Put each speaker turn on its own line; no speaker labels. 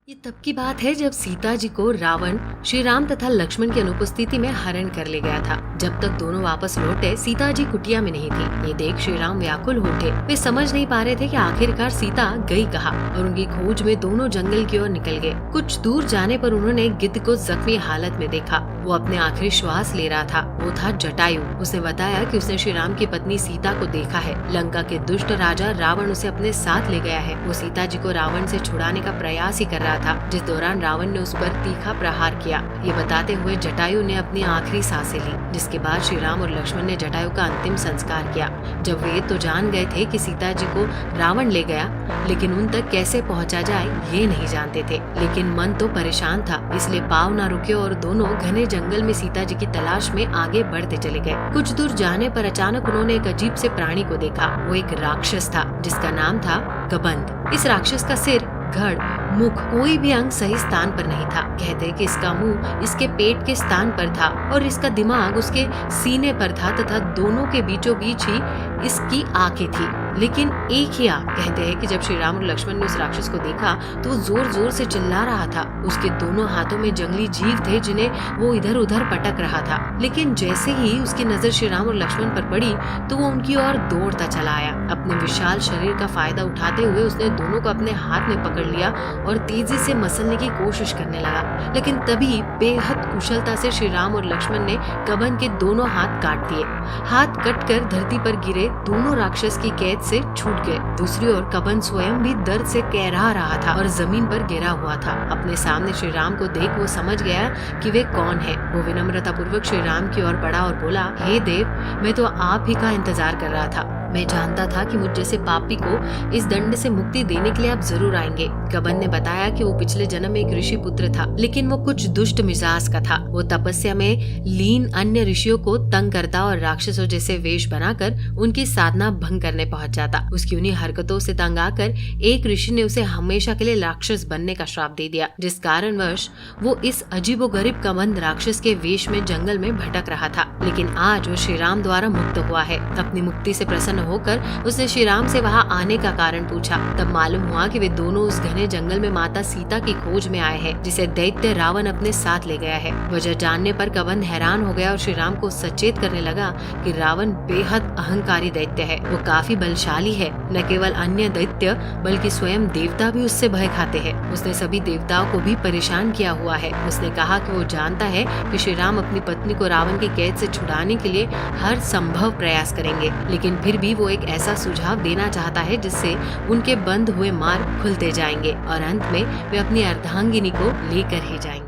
ये तब की बात है जब सीता जी को रावण श्री राम तथा लक्ष्मण की अनुपस्थिति में हरण कर ले गया था। जब तक दोनों वापस लौटे सीता जी कुटिया में नहीं थी। ये देख श्री राम व्याकुल हो उठे। वे समझ नहीं पा रहे थे कि आखिरकार सीता गई कहाँ और उनकी खोज में दोनों जंगल की ओर निकल गए। कुछ दूर जाने पर उन्होंने एक गिद्ध को जख्मी हालत में देखा। वो अपने आखिरी श्वास ले रहा था। वो था जटायु। उसने बताया कि उसने श्री राम की पत्नी सीता को देखा है। लंका के दुष्ट राजा रावण उसे अपने साथ ले गया है। वो सीता जी को रावण से छुड़ाने का प्रयास ही कर रहा था, जिस दौरान रावण ने उस पर तीखा प्रहार किया। ये बताते हुए जटायु ने अपनी आखिरी सांसें ली, जिसके बाद श्री राम और लक्ष्मण ने जटायु का अंतिम संस्कार किया। जब वे तो जान गए थे कि सीता जी को रावण ले गया, लेकिन उन तक कैसे पहुंचा जाए ये नहीं जानते थे। लेकिन मन तो परेशान था, इसलिए पाँव न रुके और दोनों घने जंगल में सीता जी की तलाश में आगे बढ़ते चले गए। कुछ दूर जाने पर अचानक उन्होंने एक अजीब से प्राणी को देखा। वो एक राक्षस था जिसका नाम था कबंध। इस राक्षस का सिर, धड़, मुख, कोई भी अंग सही स्थान पर नहीं था। कहते कि इसका मुंह इसके पेट के स्थान पर था और इसका दिमाग उसके सीने पर था तथा दोनों के बीचों बीच ही इसकी आंखें थी, लेकिन एक ही आंख। कहते हैं कि जब श्री राम और लक्ष्मण ने उस राक्षस को देखा तो वो जोर जोर से चिल्ला रहा था। उसके दोनों हाथों में जंगली जीव थे जिन्हें वो इधर उधर पटक रहा था। लेकिन जैसे ही उसकी नजर श्री राम और लक्ष्मण पर पड़ी तो वो उनकी ओर दौड़ता चला आया। अपने विशाल शरीर का फायदा उठाते हुए उसने दोनों को अपने हाथ में पकड़ लिया और तेजी से मसलने की कोशिश करने लगा। लेकिन तभी बेहद कुशलता से श्री राम और लक्ष्मण ने कबंध के दोनों हाथ काट दिए। हाथ कटकर धरती पर गिरे दोनों राक्षस की कैद से छूट गए। दूसरी ओर कबंध स्वयं भी दर्द से कहरा रहा था और जमीन पर गिरा हुआ था। अपने सामने श्री राम को देख वो समझ गया कि वे कौन है। वो विनम्रता पूर्वक श्री राम की ओर बढ़ा और बोला, हे देव, मैं तो आप ही का इंतजार कर रहा था। मैं जानता था कि मुझ जैसे पापी को इस दंड से मुक्ति देने के लिए आप जरूर आएंगे। कबंध ने बताया कि वो पिछले जन्म में एक ऋषि पुत्र था, लेकिन वो कुछ दुष्ट मिजाज का था। वो तपस्या में लीन अन्य ऋषियों को तंग करता और राक्षसों जैसे वेश बनाकर उनकी साधना भंग करने पहुंच जाता। उसकी उन्हीं हरकतों से तंग आकर एक ऋषि ने उसे हमेशा के लिए राक्षस बनने का श्राप दे दिया, जिस कारणवश वो इस अजीबोगरीब कबंध राक्षस के वेश में जंगल में भटक रहा था। लेकिन आज वो श्री राम द्वारा मुक्त हुआ है। अपनी मुक्ति से प्रसन्न होकर उसने श्री राम से वहां आने का कारण पूछा। तब मालूम हुआ कि वे दोनों उस घने जंगल में माता सीता की खोज में आए हैं, जिसे दैत्य रावण अपने साथ ले गया है। वजह जानने पर कबंध हैरान हो गया और श्री राम को सचेत करने लगा कि रावण बेहद अहंकारी दैत्य है। वो काफी बलशाली है। न केवल अन्य दैत्य बल्कि स्वयं देवता भी उससे भय खाते हैं। उसने सभी देवताओं को भी परेशान किया हुआ है। उसने कहा कि वो जानता है कि श्री राम अपनी पत्नी को रावण की कैद से छुड़ाने के लिए हर संभव प्रयास करेंगे, लेकिन फिर भी वो एक ऐसा सुझाव देना चाहता है जिससे उनके बंद हुए मार्ग खुलते जाएंगे और अंत में वे अपनी अर्धांगिनी को लेकर ही जाएंगे।